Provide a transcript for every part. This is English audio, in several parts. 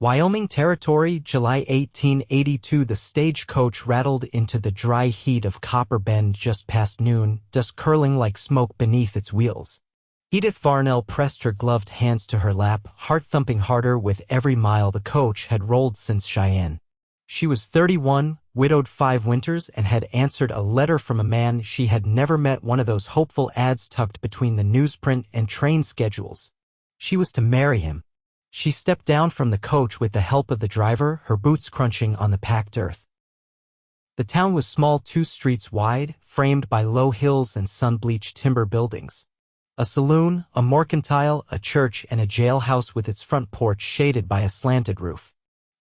Wyoming Territory, July 1882. The stagecoach rattled into the dry heat of Copper Bend just past noon, dust curling like smoke beneath its wheels. Edith Varnell pressed her gloved hands to her lap, heart thumping harder with every mile the coach had rolled since Cheyenne. She was 31, widowed 5 winters, and had answered a letter from a man she had never met, one of those hopeful ads tucked between the newsprint and train schedules. She was to marry him. She stepped down from the coach with the help of the driver, her boots crunching on the packed earth. The town was small, 2 streets wide, framed by low hills and sun-bleached timber buildings. A saloon, a mercantile, a church, and a jailhouse with its front porch shaded by a slanted roof.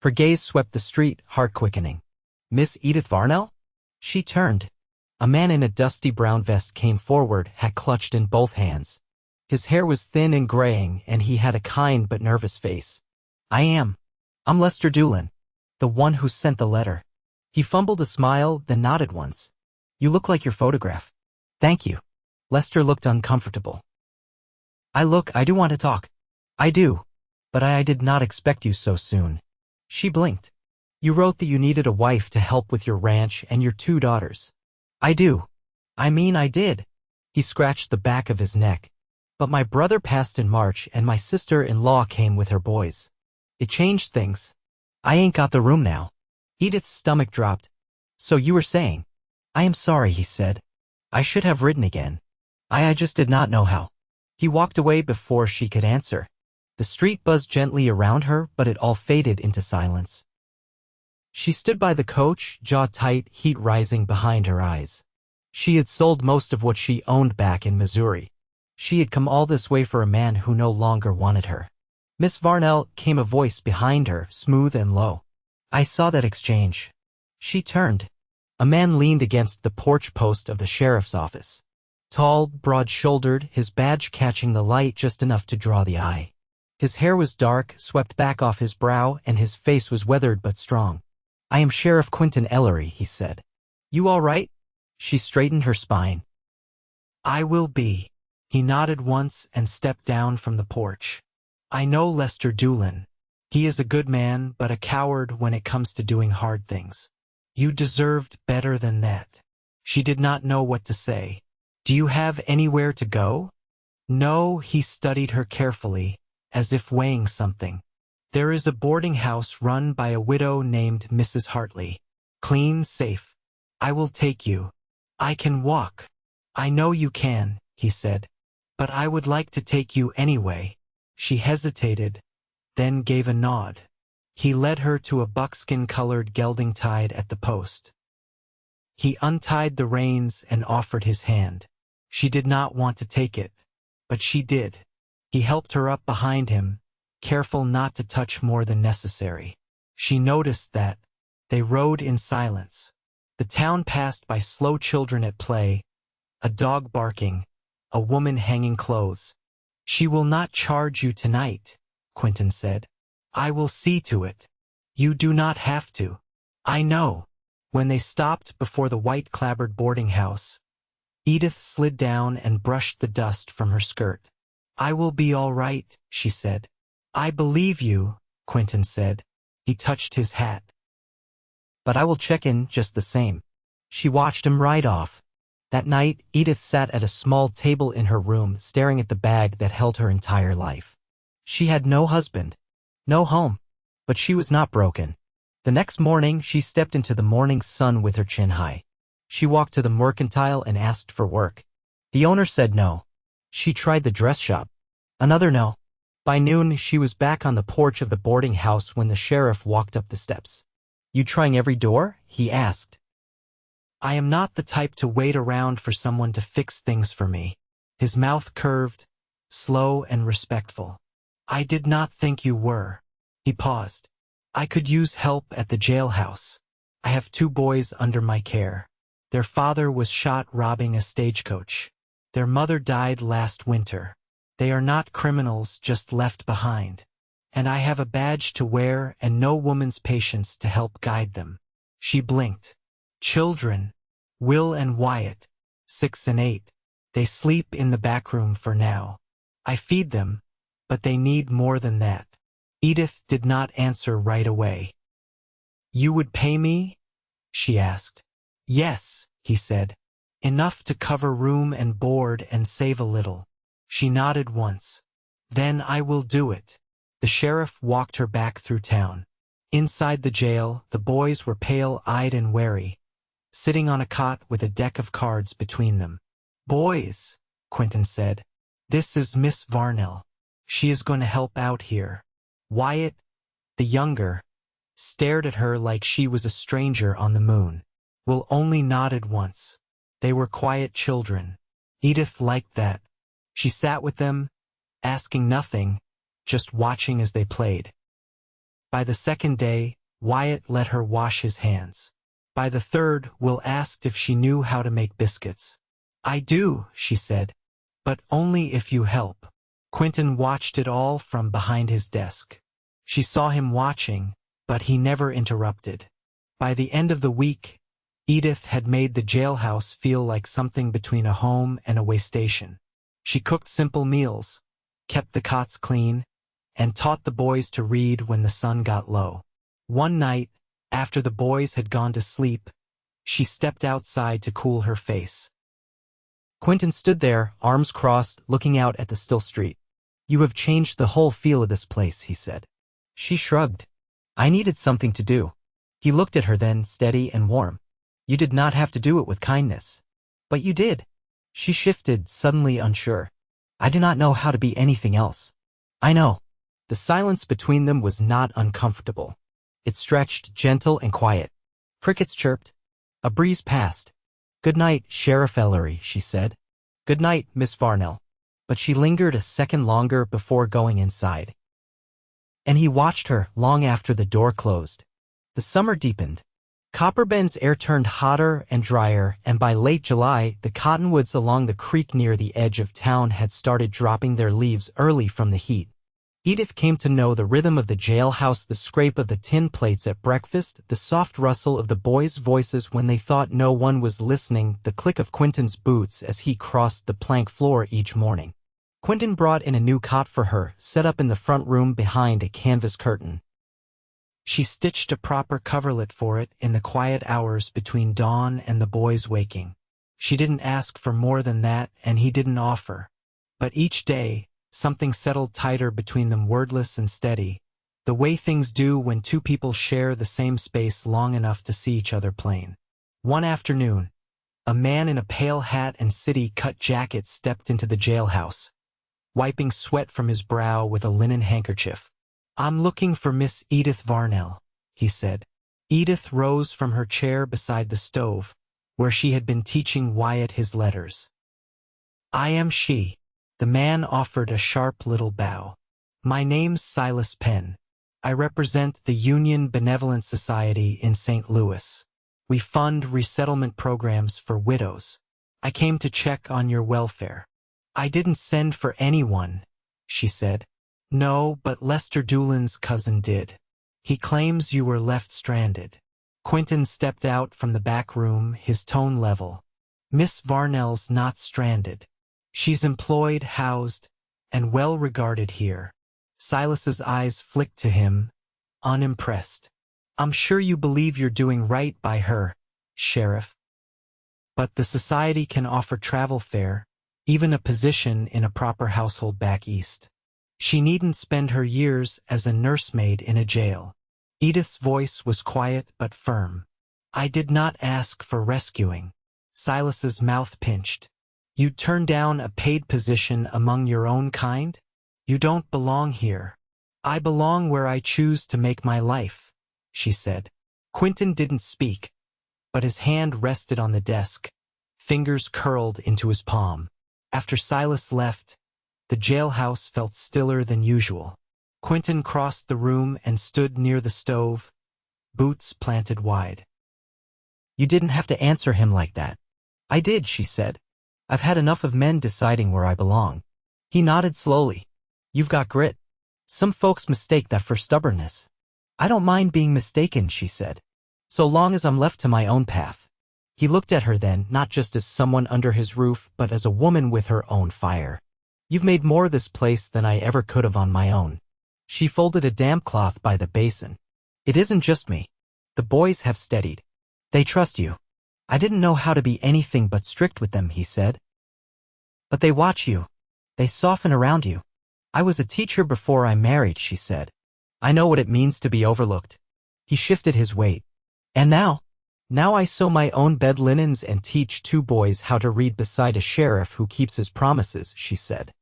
Her gaze swept the street, heart-quickening. Miss Edith Varnell? She turned. A man in a dusty brown vest came forward, hat clutched in both hands. His hair was thin and graying, and he had a kind but nervous face. I'm Lester Doolin, the one who sent the letter. He fumbled a smile, then nodded once. You look like your photograph. Thank you. Lester looked uncomfortable. I do want to talk. I do. But I did not expect you so soon. She blinked. You wrote that you needed a wife to help with your ranch and your 2 daughters. I do. I did. He scratched the back of his neck. But my brother passed in March and my sister-in-law came with her boys. It changed things. I ain't got the room now. Edith's stomach dropped. So you were saying? I am sorry, he said. I should have written again. I just did not know how. He walked away before she could answer. The street buzzed gently around her, but it all faded into silence. She stood by the coach, jaw tight, heat rising behind her eyes. She had sold most of what she owned back in Missouri. She had come all this way for a man who no longer wanted her. Miss Varnell, came a voice behind her, smooth and low. I saw that exchange. She turned. A man leaned against the porch post of the sheriff's office. Tall, broad-shouldered, his badge catching the light just enough to draw the eye. His hair was dark, swept back off his brow, and his face was weathered but strong. I am Sheriff Quentin Ellery, he said. You all right? She straightened her spine. I will be. He nodded once and stepped down from the porch. I know Lester Doolin. He is a good man, but a coward when it comes to doing hard things. You deserved better than that. She did not know what to say. Do you have anywhere to go? No, he studied her carefully, as if weighing something. There is a boarding house run by a widow named Mrs. Hartley. Clean, safe. I will take you. I can walk. I know you can, he said. But I would like to take you anyway. She hesitated, then gave a nod. He led her to a buckskin-colored gelding tied at the post. He untied the reins and offered his hand. She did not want to take it, but she did. He helped her up behind him, careful not to touch more than necessary. She noticed that. They rode in silence. The town passed by slow children at play, a dog barking, a woman hanging clothes. She will not charge you tonight, Quentin said. I will see to it. You do not have to. I know. When they stopped before the white-clapboard boarding house, Edith slid down and brushed the dust from her skirt. I will be all right, she said. I believe you, Quentin said. He touched his hat. But I will check in just the same. She watched him ride off. That night, Edith sat at a small table in her room, staring at the bag that held her entire life. She had no husband, no home, but she was not broken. The next morning, she stepped into the morning sun with her chin high. She walked to the mercantile and asked for work. The owner said no. She tried the dress shop. Another no. By noon, she was back on the porch of the boarding house when the sheriff walked up the steps. You trying every door? He asked. I am not the type to wait around for someone to fix things for me. His mouth curved, slow and respectful. I did not think you were. He paused. I could use help at the jailhouse. I have 2 boys under my care. Their father was shot robbing a stagecoach. Their mother died last winter. They are not criminals, just left behind. And I have a badge to wear and no woman's patience to help guide them. She blinked. Children, Will and Wyatt, 6 and 8. They sleep in the back room for now. I feed them, but they need more than that. Edith did not answer right away. "You would pay me?" she asked. "Yes," he said. "Enough to cover room and board and save a little." She nodded once. "Then I will do it." The sheriff walked her back through town. Inside the jail, the boys were pale-eyed and wary, sitting on a cot with a deck of cards between them. "Boys," Quentin said, "this is Miss Varnell. She is going to help out here." Wyatt, the younger, stared at her like she was a stranger on the moon. Will only nodded once. They were quiet children. Edith liked that. She sat with them, asking nothing, just watching as they played. By the second day, Wyatt let her wash his hands. By the third, Will asked if she knew how to make biscuits. "I do," she said, "but only if you help." Quentin watched it all from behind his desk. She saw him watching, but he never interrupted. By the end of the week, Edith had made the jailhouse feel like something between a home and a way station. She cooked simple meals, kept the cots clean, and taught the boys to read when the sun got low. One night, after the boys had gone to sleep, she stepped outside to cool her face. Quentin stood there, arms crossed, looking out at the still street. "You have changed the whole feel of this place," he said. She shrugged. "I needed something to do." He looked at her then, steady and warm. "You did not have to do it with kindness." "But you did." She shifted, suddenly unsure. "I do not know how to be anything else." "I know." The silence between them was not uncomfortable. It stretched, gentle and quiet. Crickets chirped. A breeze passed. "Good night, Sheriff Ellery," she said. "Good night, Miss Varnell." But she lingered a second longer before going inside. And he watched her long after the door closed. The summer deepened. Copperbend's air turned hotter and drier, and by late July, the cottonwoods along the creek near the edge of town had started dropping their leaves early from the heat. Edith came to know the rhythm of the jailhouse, the scrape of the tin plates at breakfast, the soft rustle of the boys' voices when they thought no one was listening, the click of Quentin's boots as he crossed the plank floor each morning. Quentin brought in a new cot for her, set up in the front room behind a canvas curtain. She stitched a proper coverlet for it in the quiet hours between dawn and the boys waking. She didn't ask for more than that, and he didn't offer. But each day, something settled tighter between them, wordless and steady, the way things do when two people share the same space long enough to see each other plain. One afternoon, a man in a pale hat and city-cut jacket stepped into the jailhouse, wiping sweat from his brow with a linen handkerchief. "I'm looking for Miss Edith Varnell," he said. Edith rose from her chair beside the stove, where she had been teaching Wyatt his letters. "I am she." The man offered a sharp little bow. "My name's Silas Penn. I represent the Union Benevolent Society in St. Louis. We fund resettlement programs for widows. I came to check on your welfare." "I didn't send for anyone," she said. "No, but Lester Doolin's cousin did. He claims you were left stranded." Quentin stepped out from the back room, his tone level. "Miss Varnell's not stranded. She's employed, housed, and well-regarded here." Silas's eyes flicked to him, unimpressed. "I'm sure you believe you're doing right by her, Sheriff. But the society can offer travel fare, even a position in a proper household back east. She needn't spend her years as a nursemaid in a jail." Edith's voice was quiet but firm. "I did not ask for rescuing." Silas's mouth pinched. "You'd turn down a paid position among your own kind? You don't belong here." "I belong where I choose to make my life," she said. Quentin didn't speak, but his hand rested on the desk, fingers curled into his palm. After Silas left, the jailhouse felt stiller than usual. Quentin crossed the room and stood near the stove, boots planted wide. "You didn't have to answer him like that." "I did," she said. "I've had enough of men deciding where I belong." He nodded slowly. "You've got grit. Some folks mistake that for stubbornness." "I don't mind being mistaken," she said, "so long as I'm left to my own path." He looked at her then, not just as someone under his roof, but as a woman with her own fire. "You've made more of this place than I ever could have on my own." She folded a damp cloth by the basin. It isn't just me. The boys have steadied. They trust you. I didn't know how to be anything but strict with them, he said. But they watch you. They soften around you. I was a teacher before I married, she said. I know what it means to be overlooked. He shifted his weight. And now I sew my own bed linens and teach 2 boys how to read beside a sheriff who keeps his promises, she said.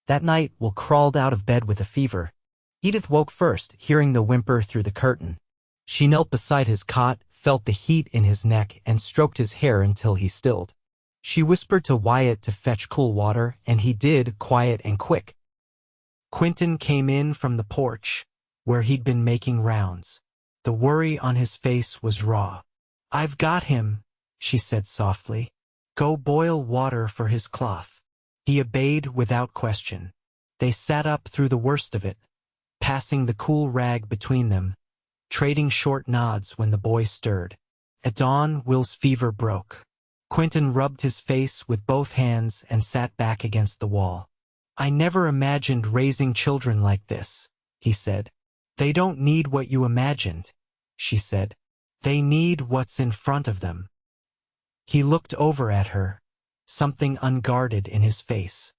That night, Will crawled out of bed with a fever. Edith woke first, hearing the whimper through the curtain. She knelt beside his cot, felt the heat in his neck, and stroked his hair until he stilled. She whispered to Wyatt to fetch cool water, and he did, quiet and quick. Quentin came in from the porch, where he'd been making rounds. The worry on his face was raw. I've got him, she said softly. Go boil water for his cloth. He obeyed without question. They sat up through the worst of it, passing the cool rag between them, trading short nods when the boy stirred. At dawn, Will's fever broke. Quentin rubbed his face with both hands and sat back against the wall. I never imagined raising children like this, he said. They don't need what you imagined, she said. They need what's in front of them. He looked over at her, something unguarded in his face.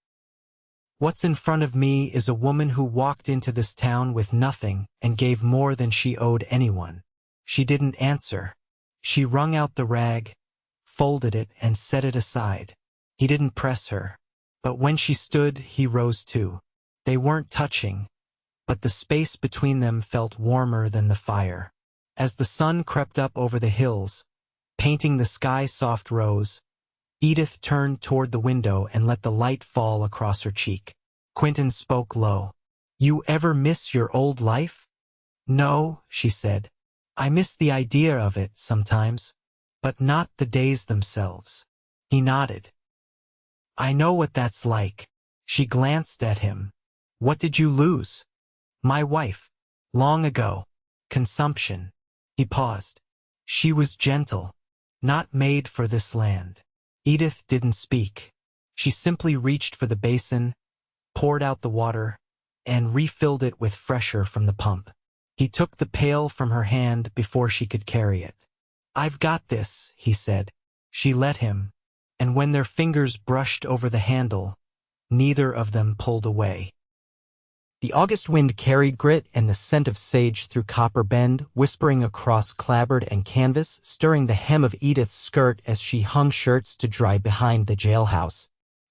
What's in front of me is a woman who walked into this town with nothing and gave more than she owed anyone. She didn't answer. She wrung out the rag, folded it, and set it aside. He didn't press her. But when she stood, he rose too. They weren't touching, but the space between them felt warmer than the fire. As the sun crept up over the hills, painting the sky soft rose, Edith turned toward the window and let the light fall across her cheek. Quentin spoke low. You ever miss your old life? No, she said. I miss the idea of it sometimes, but not the days themselves. He nodded. I know what that's like. She glanced at him. What did you lose? My wife. Long ago. Consumption. He paused. She was gentle. Not made for this land. Edith didn't speak. She simply reached for the basin, poured out the water, and refilled it with fresher from the pump. He took the pail from her hand before she could carry it. I've got this, he said. She let him, and when their fingers brushed over the handle, neither of them pulled away. The August wind carried grit and the scent of sage through Copper Bend, whispering across clapboard and canvas, stirring the hem of Edith's skirt as she hung shirts to dry behind the jailhouse.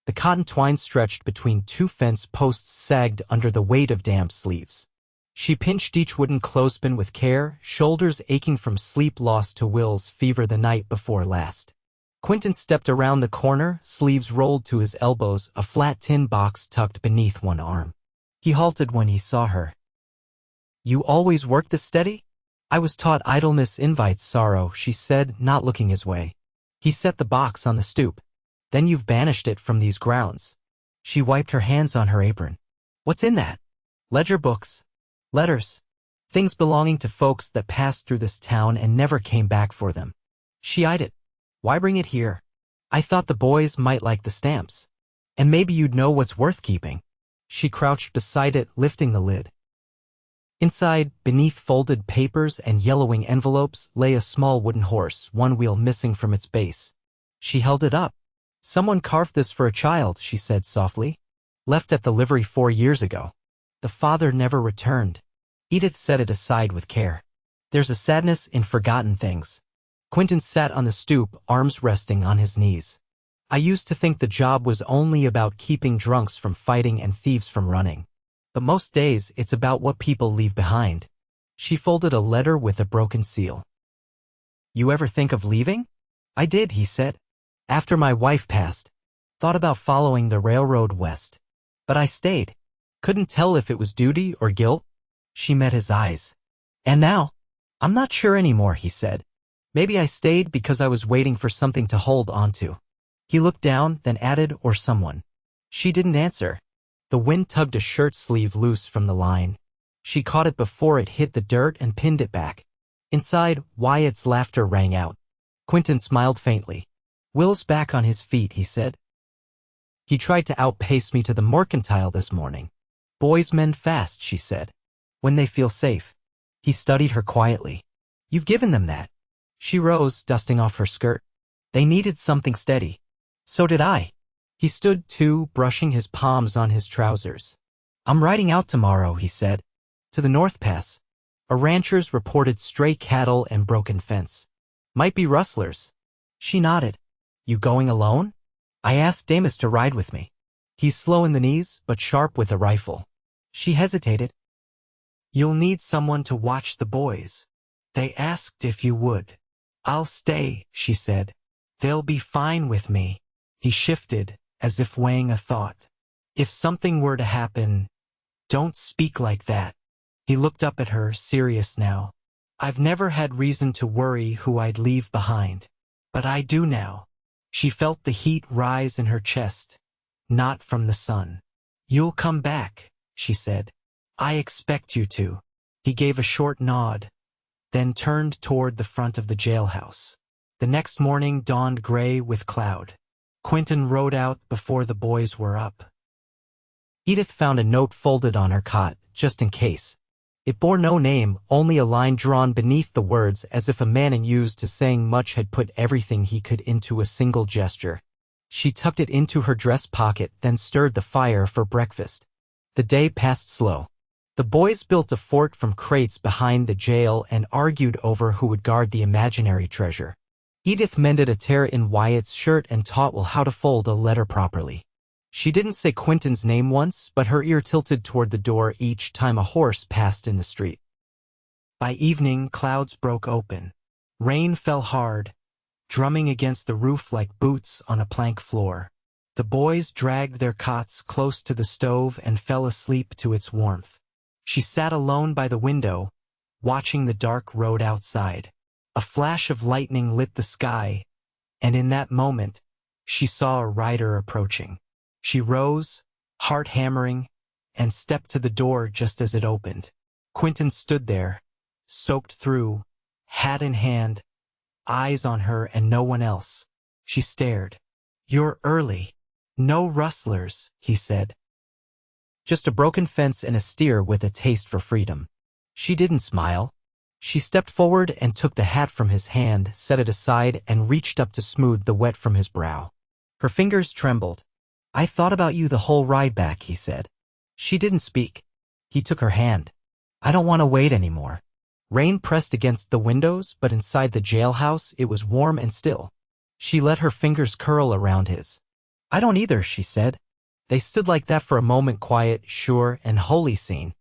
The cotton twine stretched between 2 fence posts sagged under the weight of damp sleeves. She pinched each wooden clothespin with care, shoulders aching from sleep lost to Will's fever the night before last. Quentin stepped around the corner, sleeves rolled to his elbows, a flat tin box tucked beneath one arm. He halted when he saw her. You always work this steady? I was taught idleness invites sorrow, she said, not looking his way. He set the box on the stoop. Then you've banished it from these grounds. She wiped her hands on her apron. What's in that? Ledger books. Letters. Things belonging to folks that passed through this town and never came back for them. She eyed it. Why bring it here? I thought the boys might like the stamps. And maybe you'd know what's worth keeping. She crouched beside it, lifting the lid. Inside, beneath folded papers and yellowing envelopes, lay a small wooden horse, one wheel missing from its base. She held it up. Someone carved this for a child, she said softly. Left at the livery 4 years ago. The father never returned. Edith set it aside with care. There's a sadness in forgotten things. Quentin sat on the stoop, arms resting on his knees. I used to think the job was only about keeping drunks from fighting and thieves from running. But most days, it's about what people leave behind. She folded a letter with a broken seal. You ever think of leaving? I did, he said. After my wife passed. Thought about following the railroad west. But I stayed. Couldn't tell if it was duty or guilt. She met his eyes. And now? I'm not sure anymore, he said. Maybe I stayed because I was waiting for something to hold onto. He looked down, then added, or someone. She didn't answer. The wind tugged a shirt sleeve loose from the line. She caught it before it hit the dirt and pinned it back. Inside, Wyatt's laughter rang out. Quentin smiled faintly. Will's back on his feet, he said. He tried to outpace me to the mercantile this morning. Boys mend fast, she said. When they feel safe. He studied her quietly. You've given them that. She rose, dusting off her skirt. They needed something steady. So did I. He stood too, brushing his palms on his trousers. I'm riding out tomorrow, he said. To the North Pass. A rancher's reported stray cattle and broken fence. Might be rustlers. She nodded. You going alone? I asked Amos to ride with me. He's slow in the knees, but sharp with a rifle. She hesitated. You'll need someone to watch the boys. They asked if you would. I'll stay, she said. They'll be fine with me. He shifted, as if weighing a thought. If something were to happen, don't speak like that. He looked up at her, serious now. I've never had reason to worry who I'd leave behind. But I do now. She felt the heat rise in her chest, not from the sun. You'll come back, she said. I expect you to. He gave a short nod, then turned toward the front of the jailhouse. The next morning dawned gray with cloud. Quentin rode out before the boys were up. Edith found a note folded on her cot, just in case. It bore no name, only a line drawn beneath the words as if a man used to saying much had put everything he could into a single gesture. She tucked it into her dress pocket, then stirred the fire for breakfast. The day passed slow. The boys built a fort from crates behind the jail and argued over who would guard the imaginary treasure. Edith mended a tear in Wyatt's shirt and taught Will how to fold a letter properly. She didn't say Quentin's name once, but her ear tilted toward the door each time a horse passed in the street. By evening, clouds broke open. Rain fell hard, drumming against the roof like boots on a plank floor. The boys dragged their cots close to the stove and fell asleep to its warmth. She sat alone by the window, watching the dark road outside. A flash of lightning lit the sky, and in that moment, she saw a rider approaching. She rose, heart hammering, and stepped to the door just as it opened. Quentin stood there, soaked through, hat in hand, eyes on her and no one else. She stared. You're early. No rustlers, he said. Just a broken fence and a steer with a taste for freedom. She didn't smile. She stepped forward and took the hat from his hand, set it aside, and reached up to smooth the wet from his brow. Her fingers trembled. I thought about you the whole ride back, he said. She didn't speak. He took her hand. I don't want to wait anymore. Rain pressed against the windows, but inside the jailhouse it was warm and still. She let her fingers curl around his. I don't either, she said. They stood like that for a moment, quiet, sure, and wholly seen.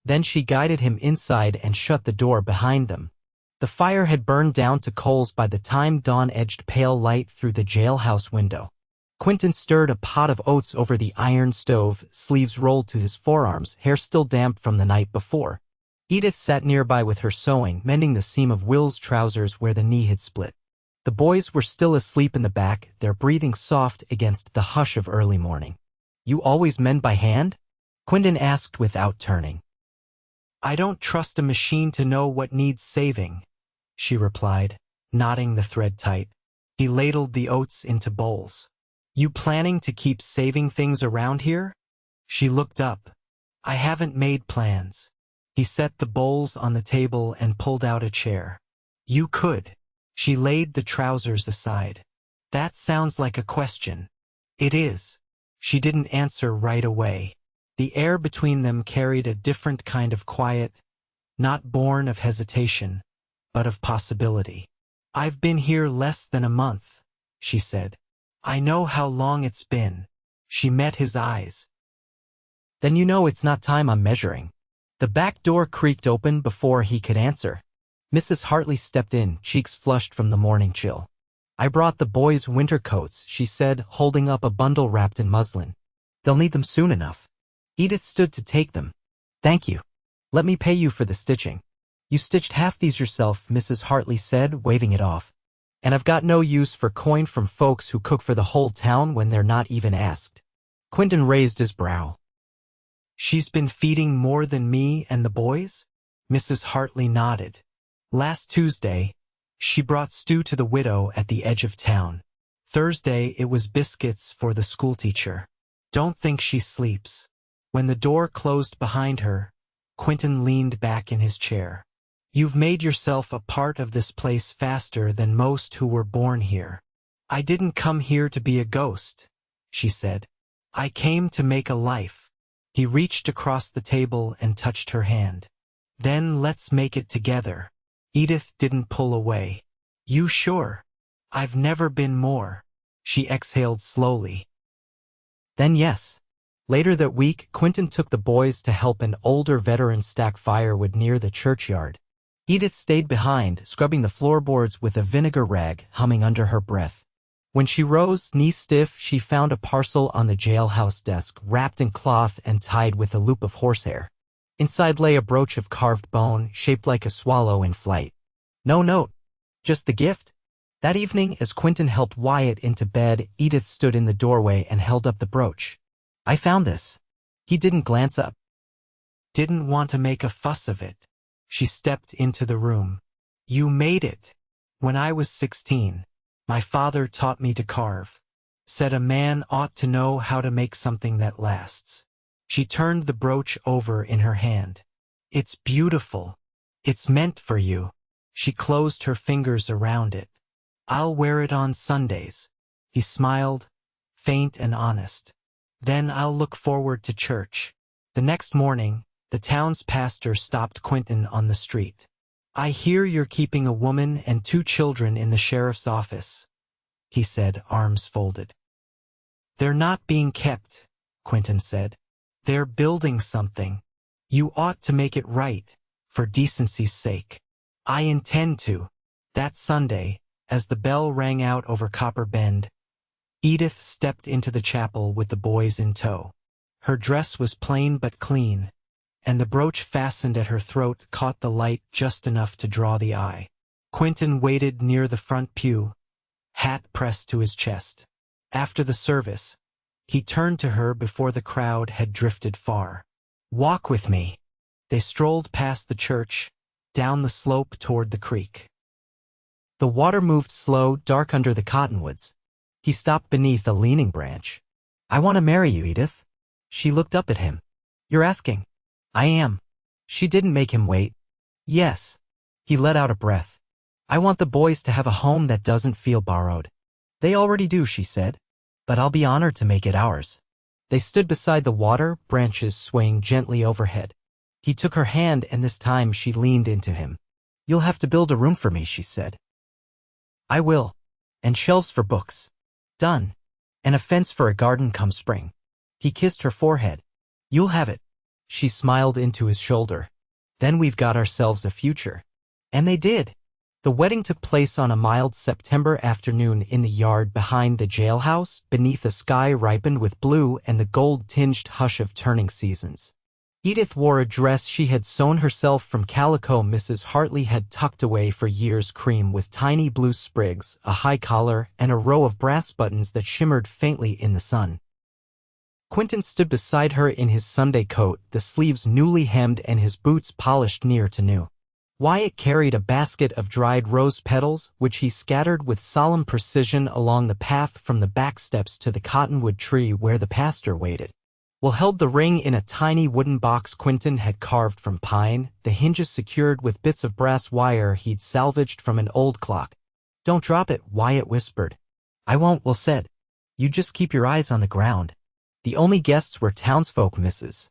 Then she guided him inside and shut the door behind them. The fire had burned down to coals by the time dawn edged pale light through the jailhouse window. Quentin stirred a pot of oats over the iron stove, sleeves rolled to his forearms, hair still damp from the night before. Edith sat nearby with her sewing, mending the seam of Will's trousers where the knee had split. The boys were still asleep in the back, their breathing soft against the hush of early morning. You always mend by hand? Quentin asked without turning. I don't trust a machine to know what needs saving, she replied, knotting the thread tight. He ladled the oats into bowls. You planning to keep saving things around here? She looked up. I haven't made plans. He set the bowls on the table and pulled out a chair. You could. She laid the trousers aside. That sounds like a question. It is. She didn't answer right away. The air between them carried a different kind of quiet, not born of hesitation, but of possibility. I've been here less than a month, she said. I know how long it's been. She met his eyes. Then you know it's not time I'm measuring. The back door creaked open before he could answer. Mrs. Hartley stepped in, cheeks flushed from the morning chill. I brought the boys' winter coats, she said, holding up a bundle wrapped in muslin. They'll need them soon enough. Edith stood to take them. Thank you. Let me pay you for the stitching. You stitched half these yourself, Mrs. Hartley said, waving it off. And I've got no use for coin from folks who cook for the whole town when they're not even asked. Quentin raised his brow. She's been feeding more than me and the boys? Mrs. Hartley nodded. Last Tuesday, she brought stew to the widow at the edge of town. Thursday, it was biscuits for the schoolteacher. Don't think she sleeps. When the door closed behind her, Quentin leaned back in his chair. You've made yourself a part of this place faster than most who were born here. I didn't come here to be a ghost, she said. I came to make a life. He reached across the table and touched her hand. Then let's make it together. Edith didn't pull away. You sure? I've never been more. She exhaled slowly. Then yes. Later that week, Quentin took the boys to help an older veteran stack firewood near the churchyard. Edith stayed behind, scrubbing the floorboards with a vinegar rag, humming under her breath. When she rose, knee-stiff, she found a parcel on the jailhouse desk, wrapped in cloth and tied with a loop of horsehair. Inside lay a brooch of carved bone, shaped like a swallow in flight. No note. Just the gift. That evening, as Quentin helped Wyatt into bed, Edith stood in the doorway and held up the brooch. I found this. He didn't glance up. Didn't want to make a fuss of it. She stepped into the room. You made it. When I was 16, my father taught me to carve. Said a man ought to know how to make something that lasts. She turned the brooch over in her hand. It's beautiful. It's meant for you. She closed her fingers around it. I'll wear it on Sundays. He smiled, faint and honest. Then I'll look forward to church. The next morning, the town's pastor stopped Quentin on the street. I hear you're keeping a woman and 2 children in the sheriff's office, he said, arms folded. They're not being kept, Quentin said. They're building something. You ought to make it right, for decency's sake. I intend to. That Sunday, as the bell rang out over Copper Bend, Edith stepped into the chapel with the boys in tow. Her dress was plain but clean, and the brooch fastened at her throat caught the light just enough to draw the eye. Quentin waited near the front pew, hat pressed to his chest. After the service, he turned to her before the crowd had drifted far. Walk with me. They strolled past the church, down the slope toward the creek. The water moved slow, dark under the cottonwoods. He stopped beneath a leaning branch. I want to marry you, Edith. She looked up at him. You're asking? I am. She didn't make him wait. Yes. He let out a breath. I want the boys to have a home that doesn't feel borrowed. They already do, she said. But I'll be honored to make it ours. They stood beside the water, branches swaying gently overhead. He took her hand and this time she leaned into him. You'll have to build a room for me, she said. I will. And shelves for books. Done. And a fence for a garden come spring. He kissed her forehead. You'll have it. She smiled into his shoulder. Then we've got ourselves a future. And they did. The wedding took place on a mild September afternoon in the yard behind the jailhouse, beneath a sky ripened with blue and the gold-tinged hush of turning seasons. Edith wore a dress she had sewn herself from calico Mrs. Hartley had tucked away for years, cream with tiny blue sprigs, a high collar, and a row of brass buttons that shimmered faintly in the sun. Quentin stood beside her in his Sunday coat, the sleeves newly hemmed and his boots polished near to new. Wyatt carried a basket of dried rose petals, which he scattered with solemn precision along the path from the back steps to the cottonwood tree where the pastor waited. Will held the ring in a tiny wooden box Quentin had carved from pine, the hinges secured with bits of brass wire he'd salvaged from an old clock. Don't drop it, Wyatt whispered. I won't, Will said. You just keep your eyes on the ground. The only guests were townsfolk Mrs.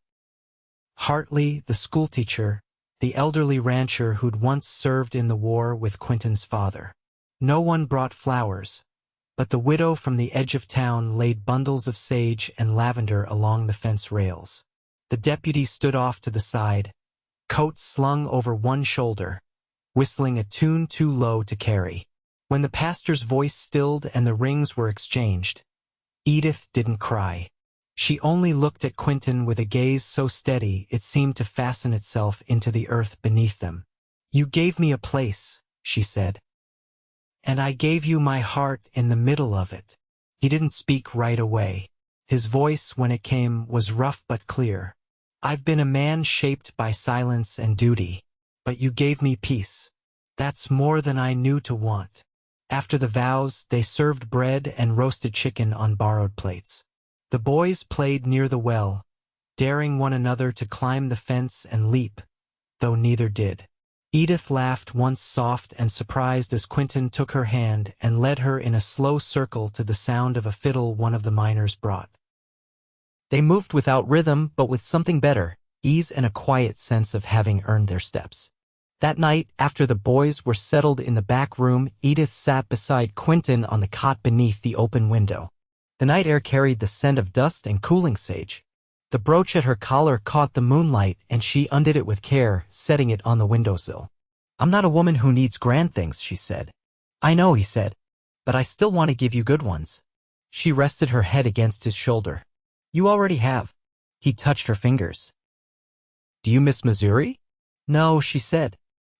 Hartley, the schoolteacher, the elderly rancher who'd once served in the war with Quentin's father. No one brought flowers, but the widow from the edge of town laid bundles of sage and lavender along the fence rails. The deputy stood off to the side, coat slung over one shoulder, whistling a tune too low to carry. When the pastor's voice stilled and the rings were exchanged, Edith didn't cry. She only looked at Quentin with a gaze so steady it seemed to fasten itself into the earth beneath them. You gave me a place, she said. And I gave you my heart in the middle of it. He didn't speak right away. His voice, when it came, was rough but clear. I've been a man shaped by silence and duty, but you gave me peace. That's more than I knew to want. After the vows, they served bread and roasted chicken on borrowed plates. The boys played near the well, daring one another to climb the fence and leap, though neither did. Edith laughed once soft and surprised as Quentin took her hand and led her in a slow circle to the sound of a fiddle one of the miners brought. They moved without rhythm but with something better, ease and a quiet sense of having earned their steps. That night, after the boys were settled in the back room, Edith sat beside Quentin on the cot beneath the open window. The night air carried the scent of dust and cooling sage. The brooch at her collar caught the moonlight and she undid it with care, setting it on the windowsill. "I'm not a woman who needs grand things," she said. "I know," he said, "but I still want to give you good ones." She rested her head against his shoulder. "You already have." He touched her fingers. "Do you miss Missouri?" "No," she said.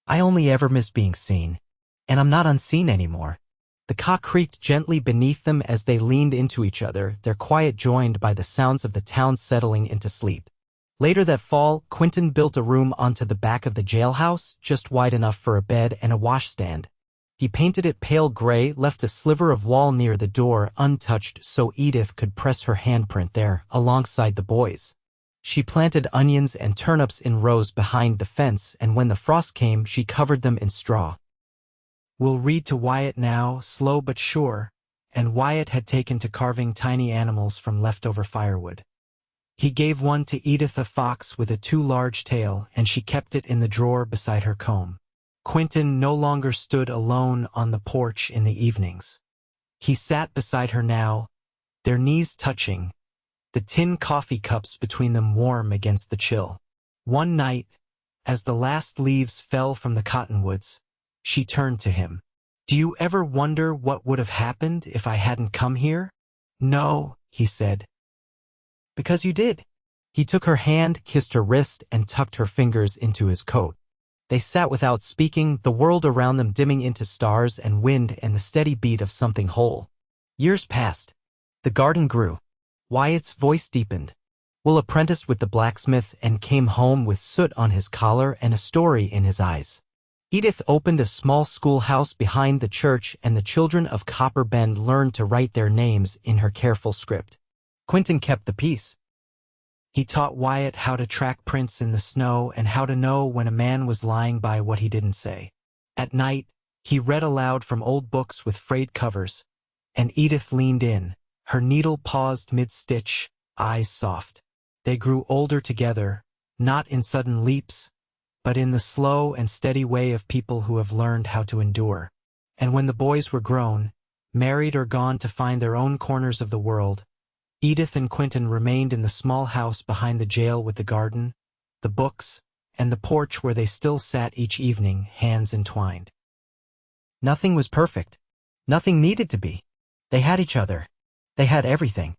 "I only ever miss being seen. And I'm not unseen anymore." The cot creaked gently beneath them as they leaned into each other, their quiet joined by the sounds of the town settling into sleep. Later that fall, Quentin built a room onto the back of the jailhouse, just wide enough for a bed and a washstand. He painted it pale gray, left a sliver of wall near the door untouched so Edith could press her handprint there, alongside the boys. She planted onions and turnips in rows behind the fence, and when the frost came, she covered them in straw. "We'll read to Wyatt now, slow but sure," and Wyatt had taken to carving tiny animals from leftover firewood. He gave one to Edith, a fox with a too large tail, and she kept it in the drawer beside her comb. Quentin no longer stood alone on the porch in the evenings. He sat beside her now, their knees touching, the tin coffee cups between them warm against the chill. One night, as the last leaves fell from the cottonwoods, she turned to him. "Do you ever wonder what would have happened if I hadn't come here?" "No," he said. "Because you did." He took her hand, kissed her wrist, and tucked her fingers into his coat. They sat without speaking, the world around them dimming into stars and wind and the steady beat of something whole. Years passed. The garden grew. Wyatt's voice deepened. Will apprenticed with the blacksmith and came home with soot on his collar and a story in his eyes. Edith opened a small schoolhouse behind the church, and the children of Copper Bend learned to write their names in her careful script. Quentin kept the peace. He taught Wyatt how to track prints in the snow and how to know when a man was lying by what he didn't say. At night, he read aloud from old books with frayed covers, and Edith leaned in, her needle paused mid-stitch, eyes soft. They grew older together, not in sudden leaps, but in the slow and steady way of people who have learned how to endure. And when the boys were grown, married or gone to find their own corners of the world, Edith and Quentin remained in the small house behind the jail with the garden, the books, and the porch where they still sat each evening, hands entwined. Nothing was perfect. Nothing needed to be. They had each other. They had everything.